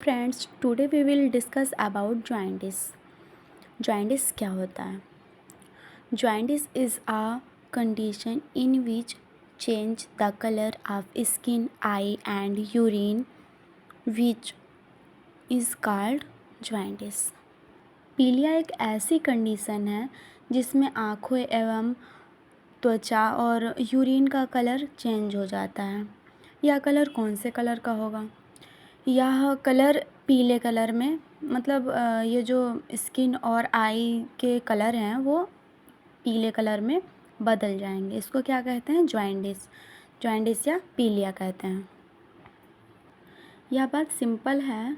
Friends, today we will discuss about jaundice. Jaundice क्या होता है? Jaundice is a condition in which change the colour of skin, eye and urine which is called jaundice. पीलिया एक ऐसी condition है जिसमें आँखों एवं त्वचा और यूरिन का कलर चेंज हो जाता है। यह कलर कौन से कलर का होगा? यह कलर पीले कलर में, मतलब ये जो स्किन और आई के कलर हैं वो पीले कलर में बदल जाएंगे। इसको क्या कहते हैं? जॉइंटिस। जॉइंटिस या पीलिया कहते हैं। यह बात सिंपल है।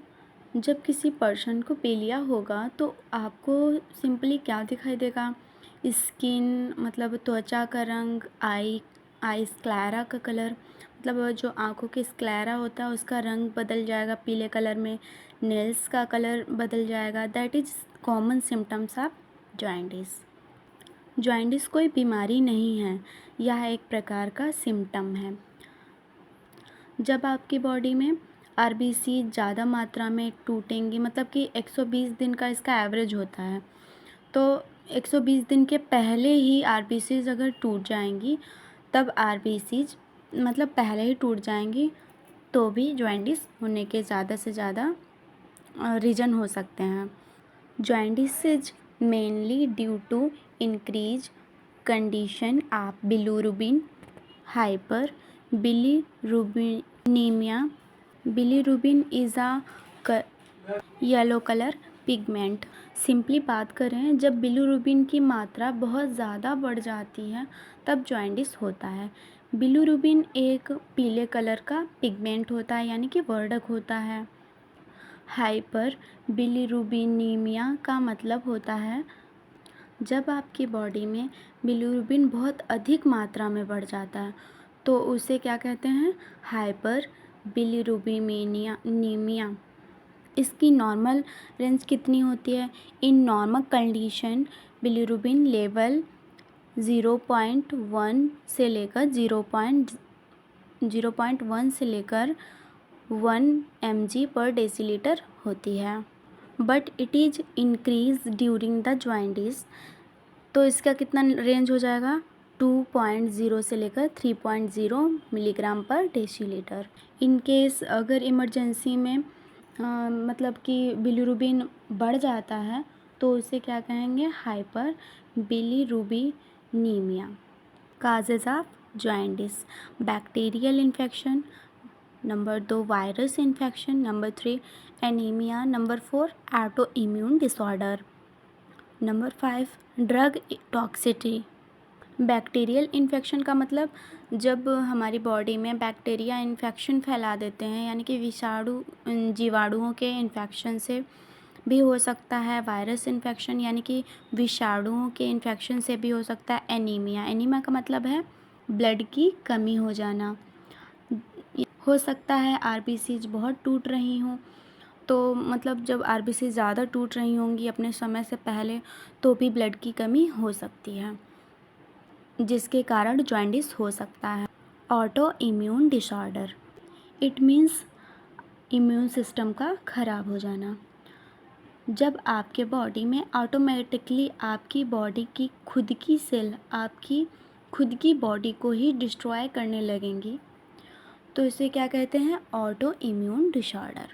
जब किसी पर्सन को पीलिया होगा तो आपको सिंपली क्या दिखाई देगा? स्किन मतलब त्वचा का रंग, आई स्क्लेरा का कलर, मतलब जो आँखों के स्क्लेरा होता है उसका रंग बदल जाएगा पीले कलर में। नेल्स का कलर बदल जाएगा। That is common symptoms of jaundice. Jaundice कोई बीमारी नहीं है, यह एक प्रकार का सिम्टम है। जब आपकी बॉडी में आरबीसी ज़्यादा मात्रा में टूटेंगी, मतलब कि 120 दिन का इसका एवरेज होता है, तो 120 दिन के पहले ही आरबीसीज अगर टूट जाएंगी, तब आरबीसीज मतलब पहले ही टूट जाएंगी तो भी जॉइंटिस होने के ज़्यादा से ज़्यादा रीज़न हो सकते हैं। Jaundice is mainly due to increase condition of bilirubin, hyperbilirubinemia. Bilirubin is a yellow colour pigment. Simply बात करें, जब बिलीरुबिन की मात्रा बहुत ज़्यादा बढ़ जाती है तब जॉइंटिस होता है। बिलीरुबिन एक पीले कलर का पिगमेंट होता है, यानी कि वर्धक होता है। हाइपर बिलीरुबिनीमिया का मतलब होता है जब आपकी बॉडी में बिलीरुबिन बहुत अधिक मात्रा में बढ़ जाता है तो उसे क्या कहते हैं? हाइपर बिलीरुबिनीमिया। इसकी नॉर्मल रेंज कितनी होती है? In normal condition bilirubin level 0.1 से लेकर 0.1 से लेकर 1 mg पर डेसीलीटर होती है। But it is increase during the jaundice, तो इसका कितना रेंज हो जाएगा? 2.0 से लेकर 3.0 मिलीग्राम पर डेसीलीटर। इन केस अगर इमरजेंसी में मतलब कि बिलीरुबिन बढ़ जाता है तो उसे क्या कहेंगे? Hyperbilirubinemia. Causes of jaundice: bacterial infection, number 2 virus infection, number 3 anaemia, number 4 autoimmune disorder, number 5 drug toxicity. Bacterial infection का मतलब जब हमारी बॉडी में बैक्टीरिया इन्फेक्शन फैला देते हैं, यानी कि विषाणु जीवाणुओं के इन्फेक्शन से भी हो सकता है। वायरस इन्फेक्शन यानी कि विषाणुओं के इन्फेक्शन से भी हो सकता है। एनीमिया, एनीमिया का मतलब है ब्लड की कमी हो जाना। हो सकता है आरबीसीज बहुत टूट रही हों, तो मतलब जब आरबीसी ज़्यादा टूट रही होंगी अपने समय से पहले तो भी ब्लड की कमी हो सकती है, जिसके कारण जॉइंटिस हो सकता है। Auto immune disorder, it means immune system का खराब हो जाना। जब आपके बॉडी में ऑटोमेटिकली आपकी बॉडी की खुद की सेल आपकी खुद की बॉडी को ही डिस्ट्रॉय करने लगेंगी तो इसे क्या कहते हैं? Auto immune disorder.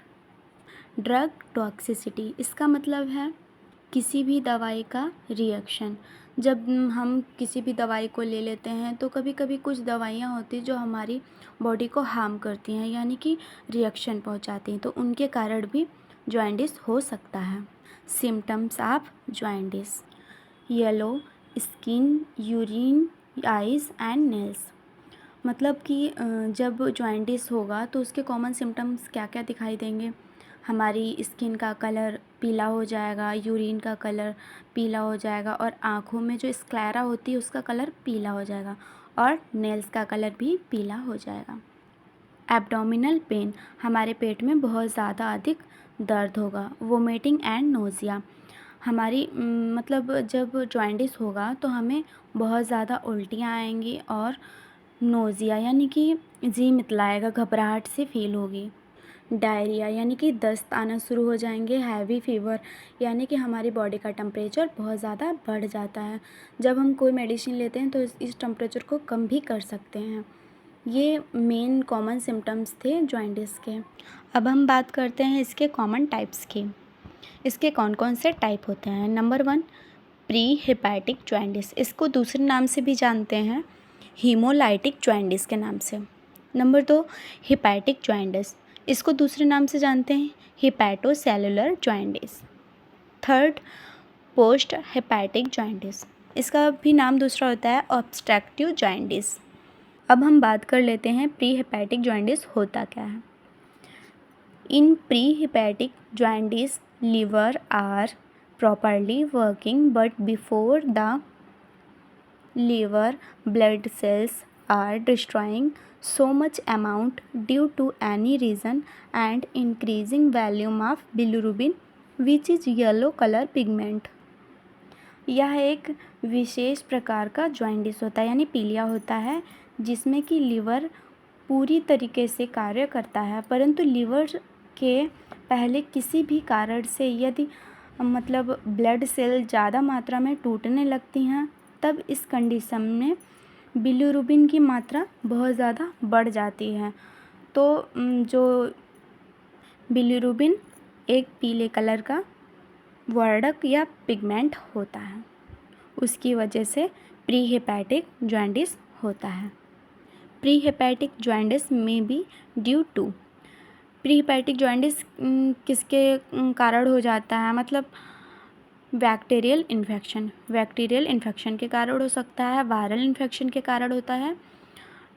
Drug toxicity, इसका मतलब है किसी भी दवाई का रिएक्शन। जब हम किसी भी दवाई को ले लेते हैं तो कभी कभी कुछ दवाइयाँ होती जो हमारी बॉडी को हार्म करती हैं, यानी कि रिएक्शन पहुंचाती हैं, तो उनके कारण भी जॉइंटिस हो सकता है। Symptoms of jaundice: yellow skin, urine, eyes and nails. मतलब कि जब जॉइंटिस होगा तो उसके कॉमन सिम्टम्स क्या क्या दिखाई देंगे? हमारी स्किन का कलर पीला हो जाएगा, यूरिन का कलर पीला हो जाएगा और आँखों में जो स्क्लेरा होती है उसका कलर पीला हो जाएगा और नेल्स का कलर भी पीला हो जाएगा। एब्डोमिनल पेन, हमारे पेट में बहुत ज़्यादा अधिक दर्द होगा। वोमिटिंग एंड नोज़िया, हमारी मतलब जब जॉइंटिस होगा तो हमें बहुत ज़्यादा उल्टियाँ आएंगी और नोज़िया यानी कि जी मितलाएगा, घबराहट से फील होगी। डायरिया यानी कि दस्त आना शुरू हो जाएंगे। हैवी फीवर यानी कि हमारी बॉडी का टेम्परेचर बहुत ज़्यादा बढ़ जाता है। जब हम कोई मेडिसिन लेते हैं तो इस टेम्परेचर को कम भी कर सकते हैं। ये मेन कॉमन सिम्टम्स थे जॉइंटिस के। अब हम बात करते हैं इसके कॉमन टाइप्स की। इसके कौन कौन से टाइप होते हैं। नंबर 1, प्री हेपेटिक जॉइंटिस, इसको दूसरे नाम से भी जानते हैं हीमोलाइटिक जॉइंटिस के नाम से। नंबर 2, हेपेटिक जॉइंटिस, इसको दूसरे नाम से जानते हैं hepatocellular jaundice. Third, post hepatic jaundice, इसका भी नाम दूसरा होता है ऑब्स्ट्रक्टिव जॉइंटिस। अब हम बात कर लेते हैं प्री हेपेटिक जॉइंटिस होता क्या है। इन pre hepatic jaundice liver are properly working, but before the liver blood cells are destroying so much amount due to any reason and increasing volume of bilirubin which is yellow color pigment। यह एक विशेष प्रकार का jaundice होता है यानी पीलिया होता है जिसमें कि लीवर पूरी तरीके से कार्य करता है, परंतु लीवर के पहले किसी भी कारण से यदि मतलब ब्लड सेल ज़्यादा मात्रा में टूटने लगती हैं तब इस कंडीशन में बिलिरुबिन की मात्रा बहुत ज़्यादा बढ़ जाती है। तो जो बिलिरुबिन एक पीले कलर का वर्णक या पिगमेंट होता है, उसकी वजह से प्री हेपेटिक जॉइंटिस होता है। प्री हेपेटिक जॉइंटिस में be due to, pre hepatic jaundice किसके कारण हो जाता है, मतलब बैक्टीरियल इन्फेक्शन के कारण हो सकता है, वायरल इन्फेक्शन के कारण होता है,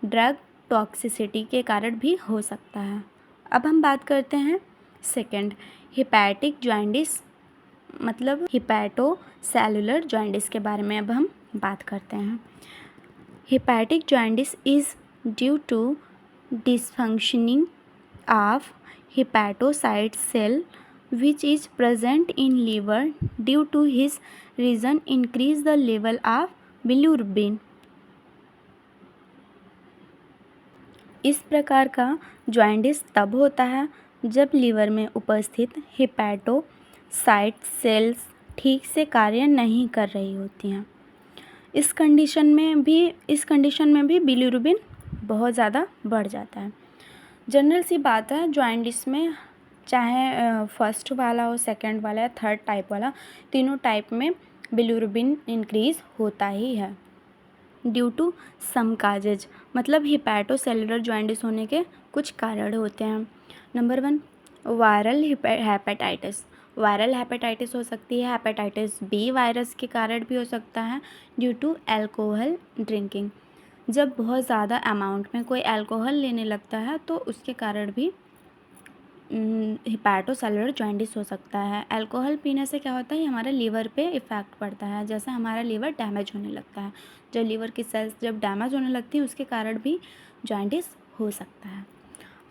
ड्रग टॉक्सिसिटी के कारण भी हो सकता है। अब हम बात करते हैं सेकंड, हेपेटिक जॉइंटिस मतलब हेपेटोसेलुलर जॉइंटिस के बारे में अब हम बात करते हैं। Hepatic jaundice is due to dysfunctioning of hepatocyte cell which is present in liver due to his reason increase the level of bilirubin। इस प्रकार का जॉइंटिस तब होता है जब लीवर में उपस्थित हेपेटोसाइट सेल्स ठीक से कार्य नहीं कर रही होती हैं। इस कंडीशन में भी बिलिरुबिन बहुत ज़्यादा बढ़ जाता है। जनरल सी बात है जॉइंटिस में, चाहे फर्स्ट वाला हो, सेकंड वाला या थर्ड टाइप वाला, तीनों टाइप में बिलिरुबिन इंक्रीज होता ही है ड्यू टू सम काजेज, मतलब हेपेटोसेलुलर जॉइंटिस होने के कुछ कारण होते हैं। Number 1, viral hepatitis, viral hepatitis हो सकती है, हेपेटाइटिस बी वायरस के कारण भी हो सकता है ड्यू टू अल्कोहल ड्रिंकिंग। जब बहुत ज़्यादा अमाउंट में कोई अल्कोहल लेने लगता है तो उसके कारण भी हेपेटोसेलुलर जॉइंटिस हो सकता है। अल्कोहल पीने से क्या होता है, हमारे लीवर पे इफ़ेक्ट पड़ता है, जैसे हमारा लीवर डैमेज होने लगता है। जब लीवर की सेल्स जब डैमेज होने लगती है उसके कारण भी जॉइंटिस हो सकता है।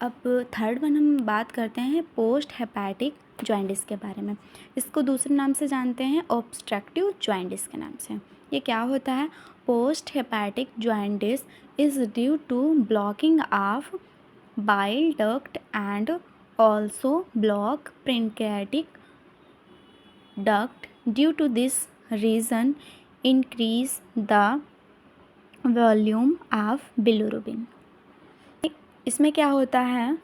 अब थर्ड वन हम बात करते हैं पोस्ट हेपेटिक जॉइंटिस के बारे में। इसको दूसरे नाम से जानते हैं ऑब्स्ट्रक्टिव जॉइंटिस के नाम से। ये क्या होता है, post hepatic jaundice is due to blocking of bile duct and also block pancreatic duct due to this reason increase the volume of bilirubin। इसमें क्या होता है,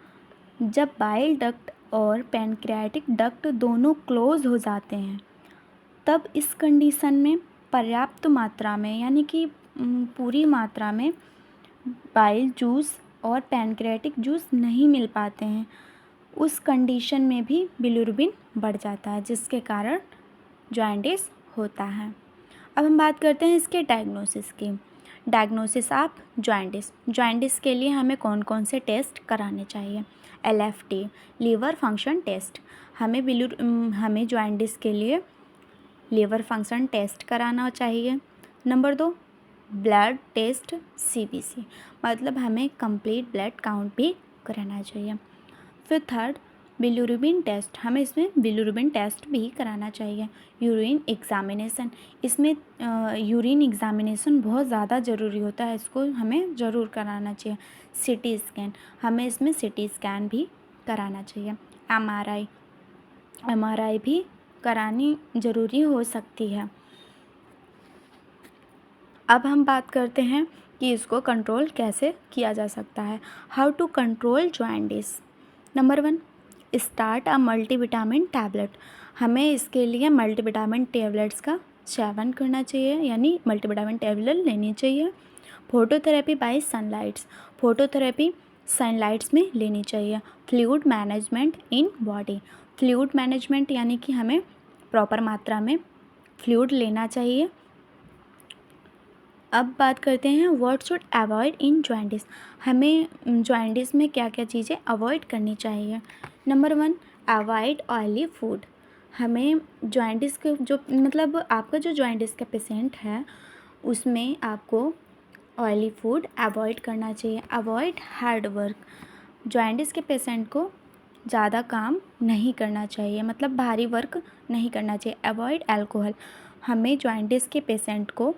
जब बाइल डक्ट और पैनक्रियाटिक डक्ट दोनों क्लोज हो जाते हैं तब इस कंडीशन में पर्याप्त मात्रा में यानी कि पूरी मात्रा में बाइल जूस और पैनक्रियाटिक जूस नहीं मिल पाते हैं। उस कंडीशन में भी बिलिरुबिन बढ़ जाता है जिसके कारण जॉइंटिस होता है। अब हम बात करते हैं इसके डायग्नोसिस की। डायग्नोसिस ऑफ जॉइंटिस के लिए हमें कौन कौन से टेस्ट कराने चाहिए। LFT लीवर फंक्शन टेस्ट, हमें जॉइंटिस के लिए लीवर फंक्शन टेस्ट कराना चाहिए। नंबर 2, ब्लड टेस्ट CBC, मतलब हमें कंप्लीट ब्लड काउंट भी कराना चाहिए। फिर थर्ड, बिलिरुबिन टेस्ट, हमें इसमें बिलिरुबिन टेस्ट भी कराना चाहिए। यूरिन एग्ज़ामिनेशन, इसमें यूरिन एग्ज़ामिनेशन बहुत ज़्यादा ज़रूरी होता है, इसको हमें ज़रूर कराना चाहिए। CT स्कैन, हमें इसमें CT स्कैन भी कराना चाहिए। एमआरआई भी करानी ज़रूरी हो सकती है। अब हम बात करते हैं कि इसको कंट्रोल कैसे किया जा सकता है। How to control jaundice. Number 1, start a multivitamin tablet. हमें इसके लिए मल्टीविटामिन टैबलेट्स का सेवन करना चाहिए, यानी मल्टीविटामिन टैबलेट लेनी चाहिए। Phototherapy by sunlights. Phototherapy sunlights में लेनी चाहिए। Fluid management in body. Fluid management यानी कि हमें प्रॉपर मात्रा में फ्लूइड लेना चाहिए। अब बात करते हैं what should avoid in jaundice. हमें जॉइंटिस में क्या क्या चीज़ें अवॉइड करनी चाहिए। Number 1, avoid oily food. हमें जॉइंटिस के जो मतलब आपका जो जॉइंटिस का पेशेंट है उसमें आपको ऑयली फूड अवॉइड करना चाहिए। Avoid hard work. जॉइंटिस के पेशेंट को ज़्यादा काम नहीं करना चाहिए, मतलब भारी वर्क नहीं करना चाहिए। Avoid alcohol. हमें जॉइंटिस के पेशेंट को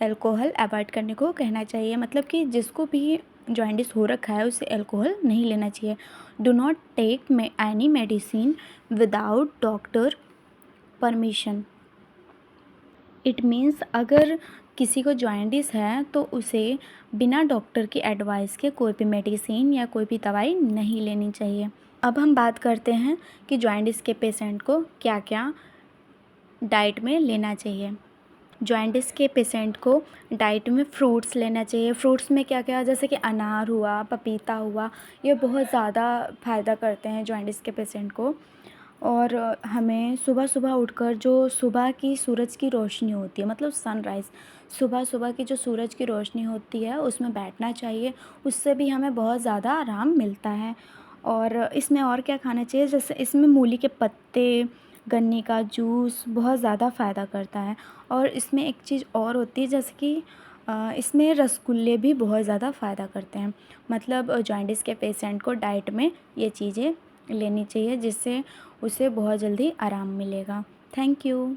अल्कोहल अवॉइड करने को कहना चाहिए, मतलब कि जिसको भी जॉइंटिस हो रखा है उसे अल्कोहल नहीं लेना चाहिए। Do not take any medicine without doctor permission. It means अगर किसी को जॉइंटिस है तो उसे बिना डॉक्टर की एडवाइस के कोई भी मेडिसिन या कोई भी दवाई नहीं लेनी चाहिए। अब हम बात करते हैं कि जॉइंटिस के पेशेंट को क्या क्या डाइट में लेना चाहिए। जॉइंटिस के पेशेंट को डाइट में फ्रूट्स लेना चाहिए। फ्रूट्स में क्या क्या, जैसे कि अनार हुआ, पपीता हुआ, ये बहुत ज़्यादा फ़ायदा करते हैं जॉइंटिस के पेशेंट को। और हमें सुबह सुबह उठकर जो सुबह की सूरज की रोशनी होती है, मतलब सनराइज़, सुबह सुबह की जो सूरज की रोशनी होती है उसमें बैठना चाहिए। उससे भी हमें बहुत ज़्यादा आराम मिलता है। और इसमें और क्या खाना चाहिए, जैसे इसमें मूली के पत्ते, गन्ने का जूस बहुत ज़्यादा फ़ायदा करता है। और इसमें एक चीज़ और होती है, जैसे कि इसमें रसगुल्ले भी बहुत ज़्यादा फ़ायदा करते हैं। मतलब जॉइंटिस के पेशेंट को डाइट में ये चीज़ें लेनी चाहिए, जिससे उसे बहुत जल्दी आराम मिलेगा। Thank you.